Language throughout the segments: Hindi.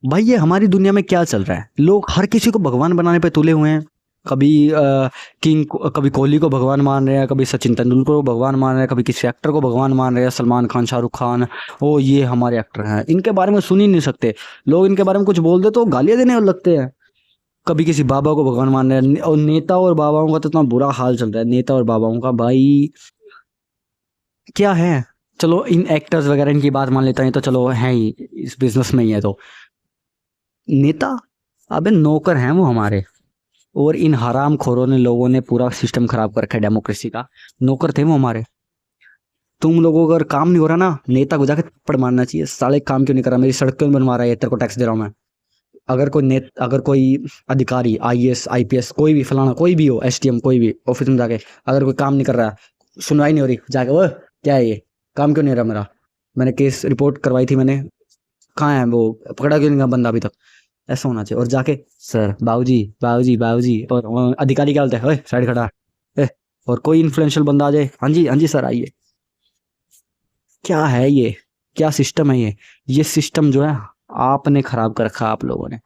भाई ये हमारी दुनिया में क्या चल रहा है, लोग हर किसी को भगवान बनाने पे तुले हुए हैं। कभी कभी कोहली को भगवान मान रहे हैं, कभी सचिन तेंदुलकर को भगवान मान रहे हैं, कभी किसी एक्टर को भगवान मान रहे हैं, सलमान खान, शाहरुख खान। ओ ये हमारे एक्टर हैं, इनके बारे में सुन ही नहीं सकते। लोग इनके बारे में कुछ बोल दे तो गालियां देने लगते हैं। कभी किसी बाबा को भगवान मान रहे हैं, और नेता और बाबाओं का तो इतना बुरा हाल चल रहा है, नेता और बाबाओं का भाई क्या है। चलो इन एक्टर्स वगैरह इनकी बात मान लेता है तो चलो है ही, इस बिजनेस में ही है। तो नेता, अबे नौकर हैं वो हमारे। और इन हराम खोरों ने, लोगों ने पूरा सिस्टम खराब कर रखा है डेमोक्रेसी का। नौकर थे वो हमारे। तुम लोगों को अगर काम नहीं हो रहा ना, नेता को जाके थप्पड़ मारना चाहिए, साले काम क्यों नहीं कर रहा, मेरी सड़क क्यों नहीं बनवा रहा है, तेरे को टैक्स दे रहा हूँ मैं। अगर कोई अधिकारी, आईएएस आईपीएस, कोई भी फलाना कोई भी हो, एसडीएम कोई भी ऑफिस में जाके अगर कोई काम नहीं कर रहा, सुनवाई नहीं हो रही, जाके वो क्या है ये, काम क्यों नहीं हो रहा मेरा, मैंने केस रिपोर्ट करवाई थी मैंने, कहाँ है वो, पकड़ा क्यों नहीं गया बंदा अभी तक। ऐसा होना चाहिए। और जाके सर, बाबूजी बाबूजी बाबूजी, और अधिकारी क्या बोलते हैं, ओए साइड खड़ा। ए, और कोई इन्फ्लुएंशियल बंदा आ जाए, हाँ जी सर आइए। क्या है ये, क्या सिस्टम है ये सिस्टम जो है आपने खराब कर रखा, आप लोगों ने।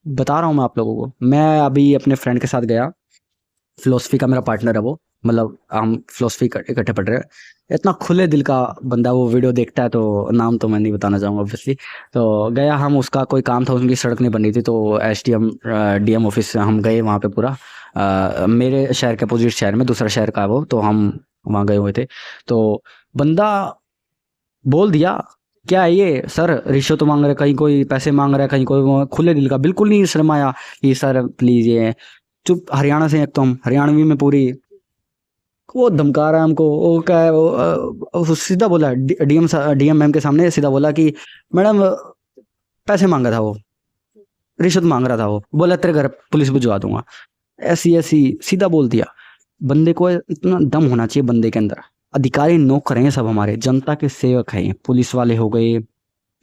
बता रहा हूँ मैं आप लोगों को। मैं अभी अपने फ्रेंड के साथ गया, फिलोसफी का मेरा पार्टनर है वो, मतलब हम फिलोसफी इकट्ठे पढ़ रहे हैं। इतना खुले दिल का बंदा, वो वीडियो देखता है तो नाम तो मैं नहीं बताना चाहूँगा ऑब्वियसली। तो गया हम, उसका कोई काम था, उनकी सड़क नहीं बन रही थी, तो एसडीएम डीएम ऑफिस हम गए वहाँ पे पूरा। मेरे शहर के अपोजिट शहर में, दूसरा शहर का है वो, तो हम वहाँ गए हुए थे। तो बंदा बोल दिया, क्या है ये सर, रिश्वत तो मांग रहे, कहीं कोई पैसे मांग रहा है, कहीं कोई, खुले दिल का, बिल्कुल नहीं शर्माया कि सर प्लीज ये। चुप, हरियाणा से, एक तो हम हरियाणवी में पूरी, वो धमका रहा है हमको। वो क्या है वो सीधा बोला, डीएम मैम के सामने सीधा बोला कि मैडम पैसे मांगा था वो, रिश्वत मांग रहा था वो, बोला तेरे घर पुलिस भिजवा दूंगा। ऐसी ऐसी सीधा बोल दिया। बंदे को इतना दम होना चाहिए बंदे के अंदर। अधिकारी नौकर हैं सब हमारे, जनता के सेवक हैं, पुलिस वाले हो गए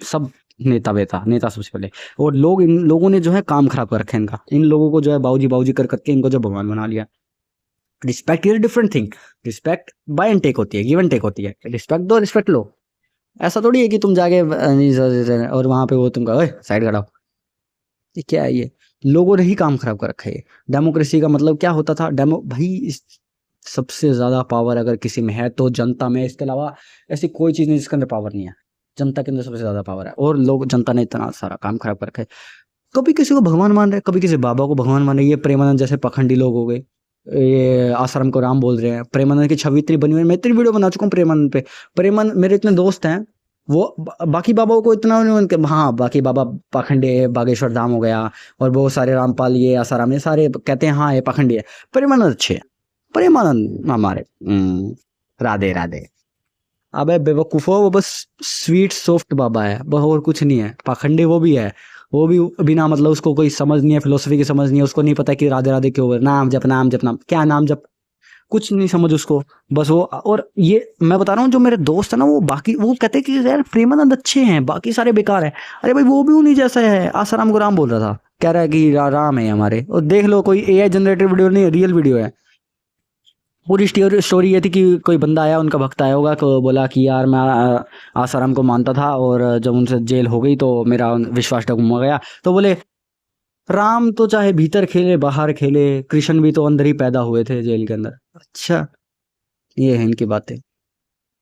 सब, नेता बेता, नेता सबसे पहले। और लोग, इन लोगों ने जो है काम खराब कर रखे हैं इनका, इन लोगों को जो है बाबूजी बाबूजी कर करके इनको जो भगवान बना लिया। Respect is different thing. Respect by and take होती है, गिव एंड टेक होती है। रिस्पेक्ट दो, रिस्पेक्ट लो। ऐसा थोड़ी है कि तुम जाके और वहां पे वो तुम कहो साइड खड़ा हो। ये क्या है ये, लोगों ने ही काम खराब कर रखा है। डेमोक्रेसी का मतलब क्या होता था, डेमो भाई सबसे ज्यादा पावर अगर किसी में है तो जनता में, इसके अलावा ऐसी कोई चीज नहीं जिसके अंदर पावर नहीं है। जनता के अंदर सबसे ज्यादा पावर है, और लोग, जनता ने इतना सारा काम खराब कर रखा है। कभी किसी को भगवान मान रहे, कभी किसी बाबा को भगवान मान रहे। ये प्रेमानंद जैसे पखंडी लोग हो गए, ये आसाराम को राम बोल रहे हैं। प्रेमानंद की छवि इतनी बनी हुई है, मैं इतनी वीडियो बना चुका हूँ प्रेमानंद पे। प्रेमानंद, मेरे इतने दोस्त हैं, वो बाकी बाबाओं को इतना नहीं उनके, हाँ बाकी बाबा पाखंडी, बागेश्वर धाम हो गया, और बहुत सारे रामपाल, ये आसाराम, ये सारे कहते हैं हाँ ये पाखंडी है। प्रेमानंद अच्छे हैं, प्रेमानंद हमारे राधे राधे। अबे बेवकूफो, वो बस स्वीट सॉफ्ट बाबा है बस, और कुछ नहीं है। पाखंडी वो भी है, वो भी बिना मतलब, उसको कोई समझ नहीं है, फिलोसफी की समझ नहीं है, उसको नहीं पता कि राधे राधे क्यों, नाम जप नाम जप नाम, क्या नाम जप, कुछ नहीं समझ उसको। बस वो, और ये मैं बता रहा हूँ जो मेरे दोस्त है ना, वो बाकी वो कहते हैं कि यार प्रेमानंद अच्छे हैं, बाकी सारे बेकार है। अरे भाई वो भी उन्हीं जैसा है, आसाराम को राम बोल रहा था, कह रहा है कि राम है हमारे। और देख लो, कोई एआई जनरेटेड वीडियो नहीं, रियल वीडियो है। पूरी स्टोरी ये थी कि कोई बंदा आया, उनका भक्त आया होगा, तो बोला कि यार मैं आसाराम को मानता था, और जब उनसे जेल हो गई तो मेरा विश्वास डगमगा गया। तो बोले राम तो चाहे भीतर खेले बाहर खेले, कृष्ण भी तो अंदर ही पैदा हुए थे जेल के अंदर। अच्छा, ये है इनकी बातें।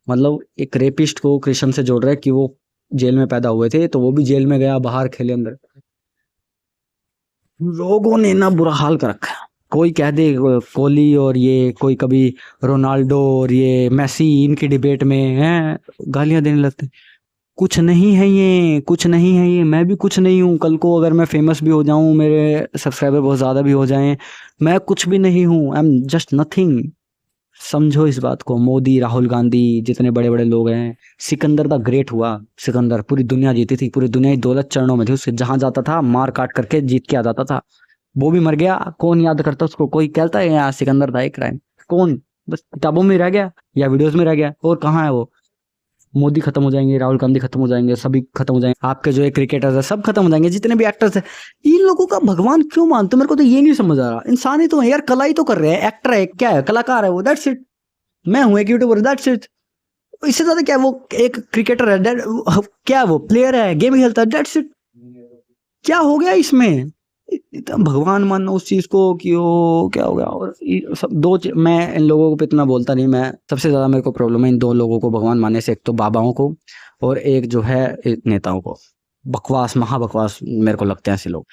मतलब एक रेपिस्ट को कृष्ण से जोड़ रहा है कि वो जेल में पैदा हुए थे, तो वो भी जेल में गया, बाहर खेले अंदर। लोगों ने ना बुरा हाल कर रखा है। कोई कह दे कोहली और ये, कोई कभी रोनाल्डो और ये मैसी, इनकी डिबेट में हैं गालियां देने लगते हैं। कुछ नहीं है ये, कुछ नहीं है ये, मैं भी कुछ नहीं हूँ। कल को अगर मैं फेमस भी हो जाऊं, मेरे सब्सक्राइबर बहुत ज़्यादा भी हो जाएं, मैं कुछ भी नहीं हूँ। I am just nothing. समझो इस बात को। मोदी, राहुल गांधी, जितने बड़े बड़े लोग हैं, सिकंदर द ग्रेट हुआ। सिकंदर पूरी दुनिया जीती थी, पूरी दुनिया की दौलत चरणों में थी उसके, जहां जाता था मार काट करके जीत के आ जाता था। वो भी मर गया, कौन याद करता उसको, कोई कहता है यार सिकंदर था एक क्राइम, कौन, बस किताबों में रह गया या वीडियोस में रह गया, और कहाँ है वो। मोदी खत्म हो जाएंगे, राहुल गांधी खत्म हो जाएंगे, सभी खत्म हो जाएंगे, आपके जो एक क्रिकेटर्स है सब खत्म हो जाएंगे, जितने भी एक्टर्स है। इन लोगों का भगवान क्यों मानते हो, मेरे को तो ये नहीं समझ आ रहा। इंसान ही तो है यार, कला ही तो कर रहे हैं, एक्टर है, क्या है, कलाकार है वो, दैट्स इट। मैं हूं एक यूट्यूबर, दैट्स इट। इससे ज्यादा क्या है, वो एक क्रिकेटर है, क्या है वो, प्लेयर है, गेम खेलता है, दैट्स इट। क्या हो गया इसमें? इतना भगवान मानना उस चीज को कि वो क्या हो गया। और सब मैं इन लोगों को इतना बोलता नहीं, मैं सबसे ज्यादा मेरे को प्रॉब्लम है इन दो लोगों को भगवान मानने से, एक तो बाबाओं को और एक जो है नेताओं को। बकवास, महाबकवास मेरे को लगते हैं ऐसे लोग।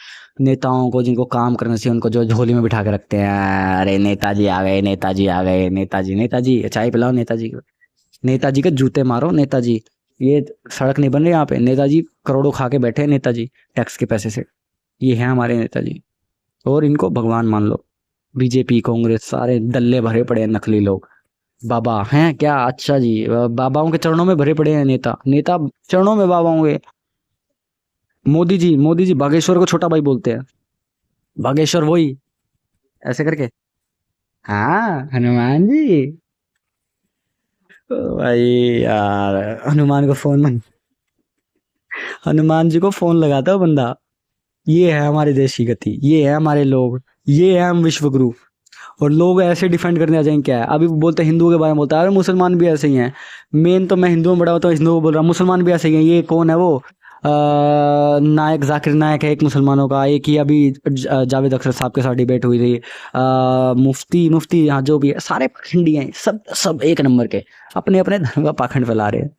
नेताओं को जिनको काम करना चाहिए उनको जो झोली में बिठा के रखते हैं, अरे नेताजी आ गए, नेताजी आ गए, नेताजी, नेताजी चाय पिलाओ नेताजी को, नेताजी के जूते मारो नेताजी। ये सड़क नहीं बन रही यहाँ पे, नेताजी करोड़ों खा के बैठे हैं नेताजी टैक्स के पैसे से। ये है हमारे नेताजी, और इनको भगवान मान लो। बीजेपी, कांग्रेस, सारे दल्ले भरे पड़े हैं, नकली लोग। बाबा हैं क्या? अच्छा जी, बाबाओं के चरणों में भरे पड़े हैं नेता, नेता चरणों में बाबाओं के। मोदी जी, मोदी जी बागेश्वर को छोटा भाई बोलते हैं, बागेश्वर वही ऐसे करके। हाँ हनुमान जी। भाई यार, हनुमान को फोन हनुमान जी को फोन लगाता है बंदा। ये है हमारे देश की गति, ये है हमारे लोग, ये है हम विश्व गुरु। और लोग ऐसे डिफेंड करने आ जाएंगे क्या है? अभी बोलते हैं हिंदुओं के बारे में, बोलता है अरे मुसलमान भी ऐसे ही हैं। मेन तो मैं हिंदुओं में बड़ा होता हूँ, हिंदुओं को बोल रहा हूँ, मुसलमान भी ऐसे ही हैं। ये कौन है वो नायक, जाकिर नायक है एक मुसलमानों का, एक ही अभी जावेद अख्तर साहब के साथ डिबेट हुई थी। मुफ्ती, मुफ्ती यहाँ जो भी है सारे पाखंडी हैं, सब सब एक नंबर के, अपने अपने धर्म का पाखंड फैला रहे हैं।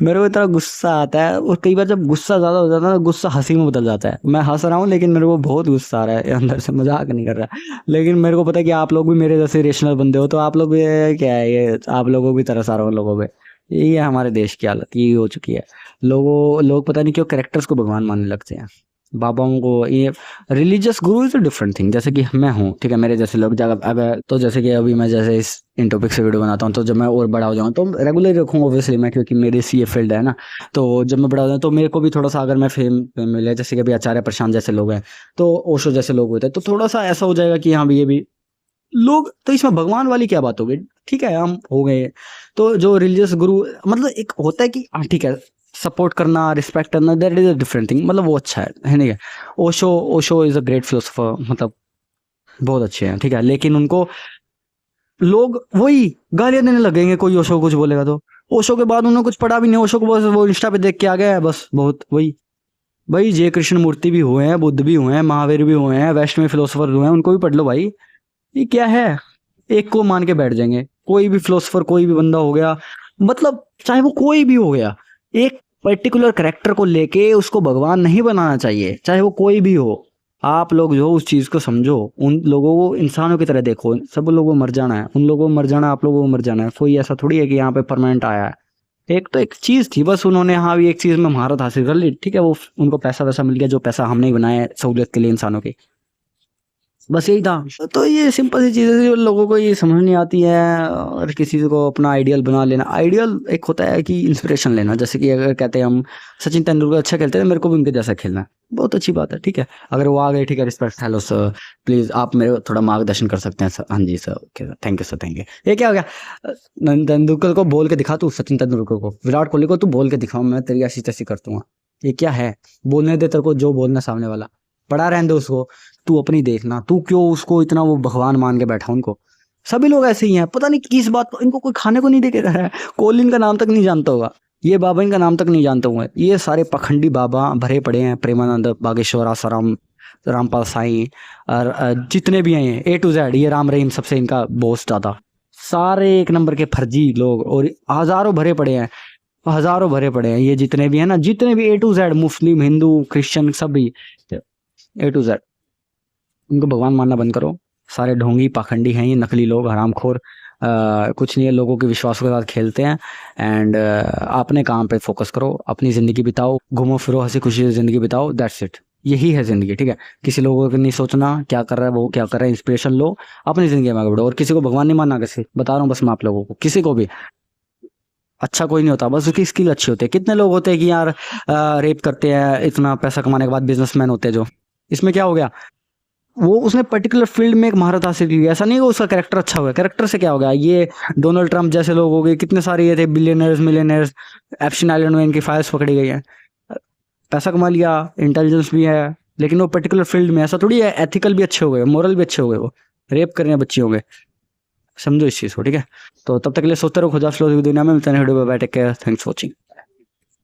मेरे को इतना गुस्सा आता है, और कई बार जब गुस्सा ज्यादा हो जाता है ना, गुस्सा हंसी में बदल जाता है। मैं हंस रहा हूँ लेकिन मेरे को बहुत गुस्सा आ रहा है अंदर से, मजाक नहीं कर रहा। लेकिन मेरे को पता है कि आप लोग भी मेरे जैसे रेशनल बंदे हो, तो आप लोग भी क्या है ये, आप लोगों की तरह सारे लोगों पे यही है हमारे देश की हालत, ये हो चुकी है। लोग पता नहीं क्यों कैरेक्टर्स को भगवान मानने लगते हैं, बाबाओं को। ये religious Guru is a different thing. जैसे कि मैं हूँ, ठीक है, मेरे जैसे लोग जब अब तो जैसे कि अभी मैं जैसे इस इन टॉपिक से वीडियो बनाता हूँ, तो जब मैं और बड़ा हो जाऊँ तो रेगुलर रखूँ ऑब्वियसली मैं, क्योंकि मेरी सी ए फील्ड है ना। तो जब मैं बड़ा हो जाऊँ तो मेरे को भी थोड़ा सा, अगर मैं फेम मिले, जैसे कि अभी आचार्य प्रशांत जैसे लोग हैं, तो ओशो जैसे लोग होते हैं, तो थोड़ा सा ऐसा हो जाएगा कि हाँ भी ये भी लोग, तो इसमें भगवान वाली क्या बात हो गई? ठीक है, हम हो गए। तो जो रिलीजियस गुरु, मतलब एक होता है कि हाँ ठीक है, सपोर्ट करना, रिस्पेक्ट करना, that is a different thing, मतलब वो अच्छा है नहीं है? Osho, Osho is a great philosopher, मतलब बहुत अच्छे हैं, ठीक है, लेकिन उनको लोग वही गालियां देने लगेंगे, कोई ओशो को कुछ बोलेगा तो। ओशो के बाद उन्होंने कुछ पढ़ा भी नहीं, ओशो को बस वो इंस्टा पे देख के आ गया है बस, बहुत वही। भाई जय कृष्ण मूर्ति भी हुए हैं, बुद्ध भी हुए हैं, महावीर भी हुए हैं, वेस्ट में फिलोसोफर हुए हैं, उनको भी पढ़ लो भाई। ये क्या है? एक को मान के बैठ जाएंगे, कोई भी फिलोसोफर, कोई भी बंदा हो गया, मतलब चाहे वो कोई भी हो गया, एक पर्टिकुलर करेक्टर को लेके उसको भगवान नहीं बनाना चाहिए, चाहे वो कोई भी हो। आप लोग जो उस चीज को समझो, उन लोगों को इंसानों की तरह देखो, सब लोगों को मर जाना है, उन लोगों को मर जाना है, आप लोगों को मर जाना है। कोई ऐसा थोड़ी है कि यहाँ पे परमानेंट आया है। एक तो एक चीज थी बस, उन्होंने हाँ भी एक चीज में महारत हासिल कर ली, ठीक है, वो उनको पैसा वैसा मिल गया, जो पैसा हमने ही बनाया है सहूलियत के लिए इंसानों की, बस यही था। तो ये सिंपल सी चीजें जो लोगों को ये समझ नहीं आती है, और किसी को अपना आइडियल बना लेना। आइडियल एक होता है कि इंस्पिरेशन लेना, जैसे कि अगर कहते हैं हम सचिन तेंदुलकर अच्छा खेलते हैं, मेरे को भी उनके जैसा खेलना है, बहुत अच्छी बात है, ठीक है। अगर वो आ गए, ठीक है, रिस्पेक्ट, हेलो सर, प्लीज आप मेरे को थोड़ा मार्गदर्शन कर सकते हैं सर? हाँ जी sir, okay sir, thank you sir, thank you. ये क्या हो गया? तेंदुलकर को बोल के दिखा तू, सचिन तेंदुलकर को, विराट कोहली को तू बोल के दिखाऊं, मैं तेरी ऐसी तैसी कर दूंगा। ये क्या है? बोलने दे तेरे को जो बोलना सामने वाला, पढ़ा रहने दो उसको, तू अपनी देखना। तू क्यों उसको इतना वो भगवान मान के बैठा? उनको सभी लोग ऐसे ही हैं, पता नहीं किस बात को, इनको कोई खाने को नहीं दे के रहा है। कोहली इनका नाम तक नहीं जानता होगा, ये बाबा इनका नाम तक नहीं जानता हुआ। ये सारे पखंडी बाबा भरे पड़े हैं, प्रेमानंद, बागेश्वर आसाराम, रामपाल साईं, और जितने भी हैं ए टू जेड, ये राम रहीम, सबसे इनका बॉस ज्यादा, सारे एक नंबर के फर्जी लोग, और हजारों भरे पड़े हैं, हजारों भरे पड़े हैं। ये जितने भी हैं ना, जितने भी ए टू जेड, मुस्लिम, हिंदू, क्रिश्चियन, सभी ए टू जेड, इनको भगवान मानना बंद करो। सारे ढोंगी पाखंडी हैं ये, नकली लोग, हरामखोर, कुछ नहीं है, लोगों के विश्वासों के साथ खेलते हैं। एंड अपने काम पे फोकस करो, अपनी ज़िंदगी बिताओ, घूमो फिरो, हंसी खुशी से ज़िंदगी बिताओ, दैट्स इट। यही है ज़िंदगी, ठीक है। किसी लोगों को नहीं सोचना क्या कर रहा है वो, क्या कर रहा है, इंस्पिरेशन लो, अपनी ज़िंदगी में आगे बढ़ो। और किसी को भगवान नहीं मानना, किसी बता रहा हूँ बस मैं आप लोगों को, किसी को भी अच्छा कोई नहीं होता, बस उसकी स्किल अच्छी होती है। कितने लोग होते हैं कि यार रेप करते हैं, इतना पैसा कमाने के बाद बिजनेसमैन होते हैं जो, इसमें क्या हो गया? वो उसने पर्टिकुलर फील्ड में एक महारत हासिल की, ऐसा नहीं कि उसका कैरेक्टर अच्छा हुआ। कैरेक्टर से क्या हो गया? ये डोनाल्ड ट्रंप जैसे लोग हो गए, कितने सारे ये थे बिलियनर्स, मिलियनर्स, एप्स्टाइन आइलैंड में इनकी फाइल्स पकड़ी गई है, पैसा कमा लिया, इंटेलिजेंस भी है, लेकिन वो पर्टिकुलर फील्ड में ऐसा थोड़ी है, एथिकल भी अच्छे हो गए, मोरल भी अच्छे हो गए, वो रेप करने बच्चे हो गए। समझो इस चीज़ को, ठीक है। तो तब तक के लिए सोचते रहो, खुदा हाफिज़, दुनिया में मिलते हैं वीडियो पे, बैठ के, थैंक्स फॉर वॉचिंग।